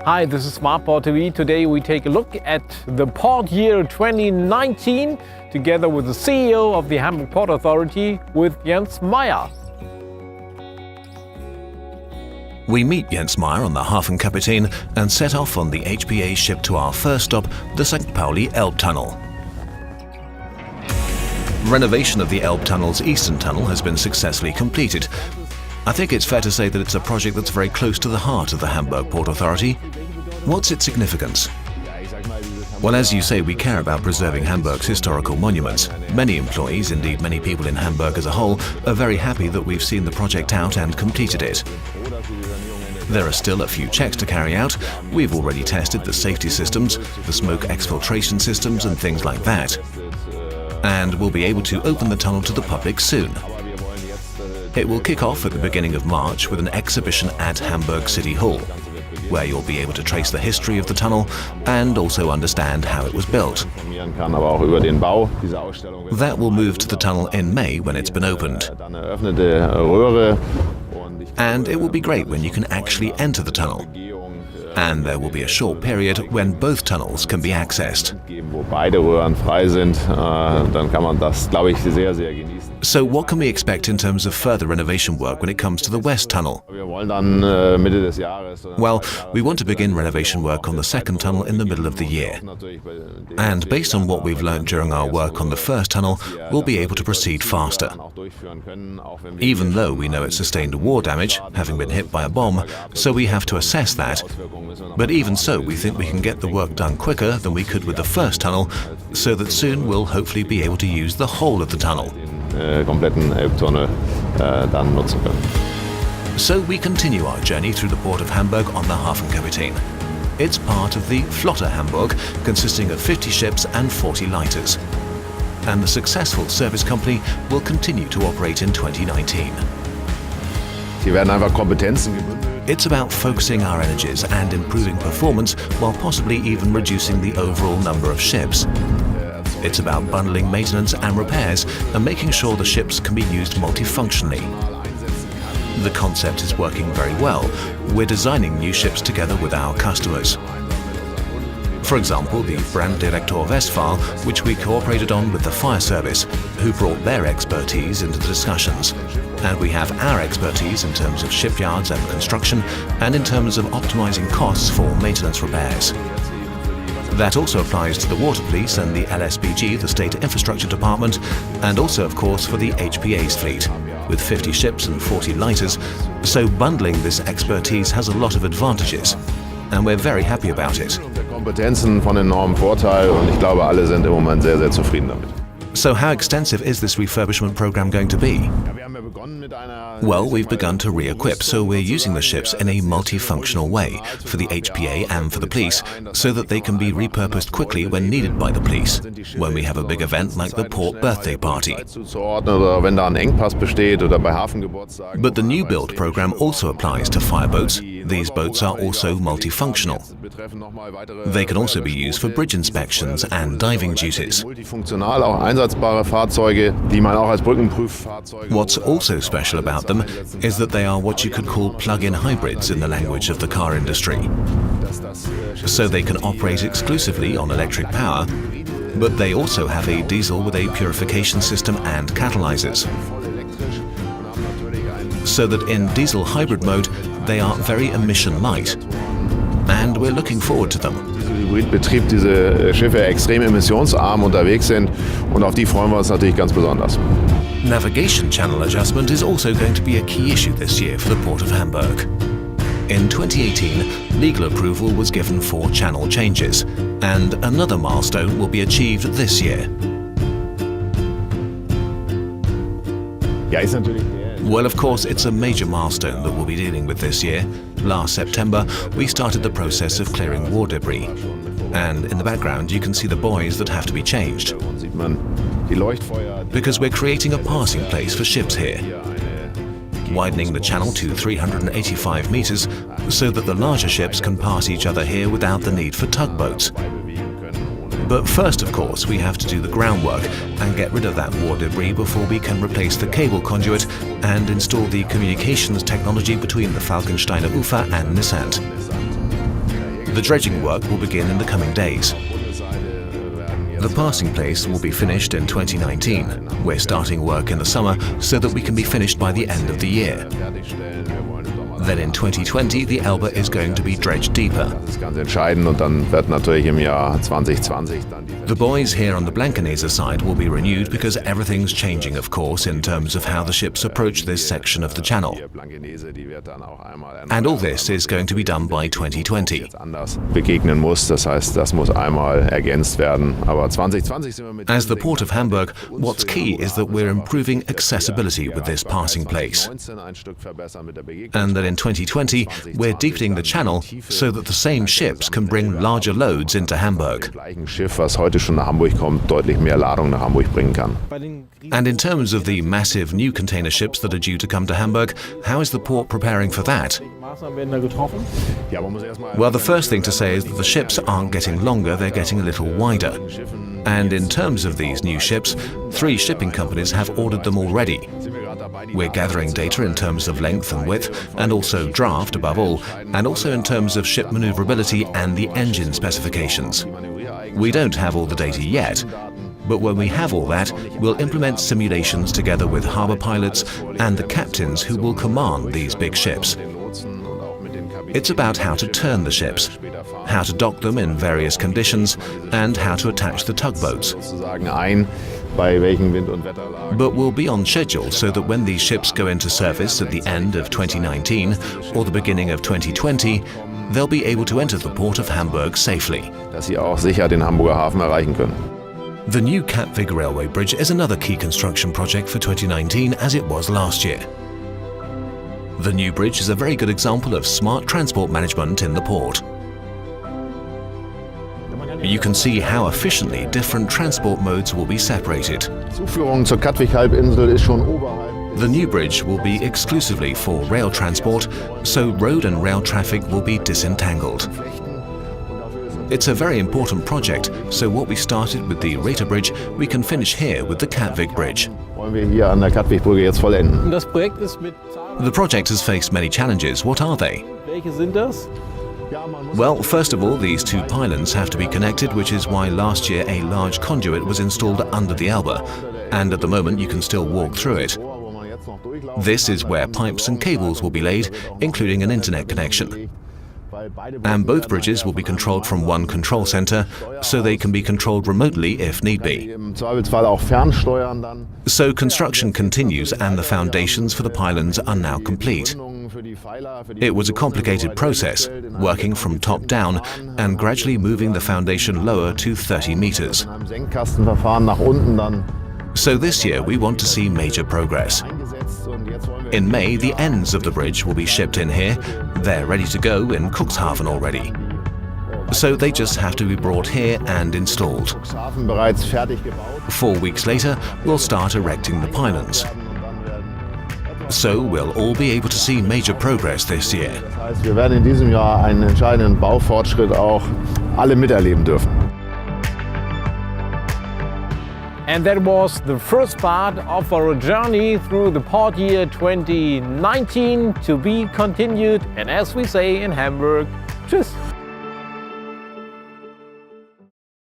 Hi, this is smartPort TV. Today we take a look at the port year 2019 together with the CEO of the Hamburg Port Authority, with Jens Meier. We meet Jens Meier on the Hafenkapitän and set off on the HPA ship to our first stop, the St. Pauli Elbe Tunnel. Renovation of the Elbe Tunnel's eastern tunnel has been successfully completed. I think it's fair to say that it's a project that's very close to the heart of the Hamburg Port Authority. What's its significance? Well, as you say, we care about preserving Hamburg's historical monuments. Many employees, indeed many people in Hamburg as a whole, are very happy that we've seen the project out and completed it. There are still a few checks to carry out. We've already tested the safety systems, the smoke exfiltration systems and things like that. And we'll be able to open the tunnel to the public soon. It will kick off at the beginning of March with an exhibition at Hamburg City Hall, where you'll be able to trace the history of the tunnel and also understand how it was built. That will move to the tunnel in May when it's been opened. And it will be great when you can actually enter the tunnel. And there will be a short period when both tunnels can be accessed. So what can we expect in terms of further renovation work when it comes to the West Tunnel? Well, we want to begin renovation work on the second tunnel in the middle of the year. And based on what we've learned during our work on the first tunnel, we'll be able to proceed faster. Even though we know it sustained war damage, having been hit by a bomb, so we have to assess that. But even so, we think we can get the work done quicker than we could with the first tunnel, so that soon we'll hopefully be able to use the whole of the tunnel. So we continue our journey through the Port of Hamburg on the Hafenkapitän. It's part of the Flotte Hamburg, consisting of 50 ships and 40 lighters. And the successful service company will continue to operate in 2019. It's about focusing our energies and improving performance while possibly even reducing the overall number of ships. It's about bundling maintenance and repairs and making sure the ships can be used multifunctionally. The concept is working very well. We're designing new ships together with our customers. For example, the Branddirektor Westphal, which we cooperated on with the fire service, who brought their expertise into the discussions. And we have our expertise in terms of shipyards and construction, and in terms of optimizing costs for maintenance repairs. That also applies to the Water Police and the LSBG, the State Infrastructure Department, and also, of course, for the HPA's fleet, with 50 ships and 40 lighters. So bundling this expertise has a lot of advantages, and we're very happy about it. So how extensive is this refurbishment program going to be? Well, we've begun to re-equip, so we're using the ships in a multifunctional way for the HPA and for the police, so that they can be repurposed quickly when needed by the police, when we have a big event like the port birthday party. But the new build program also applies to fireboats. These boats are also multifunctional. They can also be used for bridge inspections and diving duties. What's also special about them is that they are what you could call plug-in hybrids in the language of the car industry. So they can operate exclusively on electric power, but they also have a diesel with a purification system and catalyzers. So that in diesel hybrid mode, they are very emission light. And we're looking forward to them. Hybridbetrieb diese Schiffe extrem emissionsarm unterwegs sind und auf die freuen wir uns natürlich ganz besonders. Navigation channel adjustment is also going to be a key issue this year for the Port of Hamburg. In 2018, legal approval was given for channel changes, and another milestone will be achieved this year. Well, of course, it's a major milestone that we'll be dealing with this year. Last September, we started the process of clearing war debris. And in the background, you can see the buoys that have to be changed. Because we're creating a passing place for ships here. Widening the channel to 385 meters so that the larger ships can pass each other here without the need for tugboats. But first, of course, we have to do the groundwork and get rid of that war debris before we can replace the cable conduit and install the communications technology between the Falkensteiner Ufer and Nissant. The dredging work will begin in the coming days. The passing place will be finished in 2019. We're starting work in the summer so that we can be finished by the end of the year. Then in 2020, the Elbe is going to be dredged deeper. The buoys here on the Blankenese side will be renewed because everything's changing, of course, in terms of how the ships approach this section of the channel. And all this is going to be done by 2020. As the Port of Hamburg, what's key is that we're improving accessibility with this passing place. And that in 2020, we're deepening the channel so that the same ships can bring larger loads into Hamburg. And in terms of the massive new container ships that are due to come to Hamburg, how is the port preparing for that? Well, the first thing to say is that the ships aren't getting longer, they're getting a little wider. And in terms of these new ships, 3 shipping companies have ordered them already. We're gathering data in terms of length and width, and also draft above all, and also in terms of ship maneuverability and the engine specifications. We don't have all the data yet, but when we have all that, we'll implement simulations together with harbour pilots and the captains who will command these big ships. It's about how to turn the ships, how to dock them in various conditions, and how to attach the tugboats. But we'll be on schedule so that when these ships go into service at the end of 2019 or the beginning of 2020, they'll be able to enter the Port of Hamburg safely. The new KATTWYK railway bridge is another key construction project for 2019 as it was last year. The new bridge is a very good example of smart transport management in the port. You can see how efficiently different transport modes will be separated. The new bridge will be exclusively for rail transport, so road and rail traffic will be disentangled. It's a very important project, so what we started with the Reta bridge, we can finish here with the KATTWYK bridge. The project has faced many challenges. What are they? Well, first of all, these 2 pylons have to be connected, which is why last year a large conduit was installed under the Elbe, and at the moment you can still walk through it. This is where pipes and cables will be laid, including an internet connection. And both bridges will be controlled from one control center, so they can be controlled remotely if need be. So construction continues and the foundations for the pylons are now complete. It was a complicated process, working from top down and gradually moving the foundation lower to 30 meters. So this year we want to see major progress. In May, the ends of the bridge will be shipped in here. They're ready to go in Cuxhaven already. So they just have to be brought here and installed. 4 weeks later, we'll start erecting the pylons. So we'll all be able to see major progress this year. Wir werden in diesem Jahr einen entscheidenden Baufortschritt auch alle miterleben dürfen. And that was the first part of our journey through the port year 2019, to be continued, and as we say in Hamburg,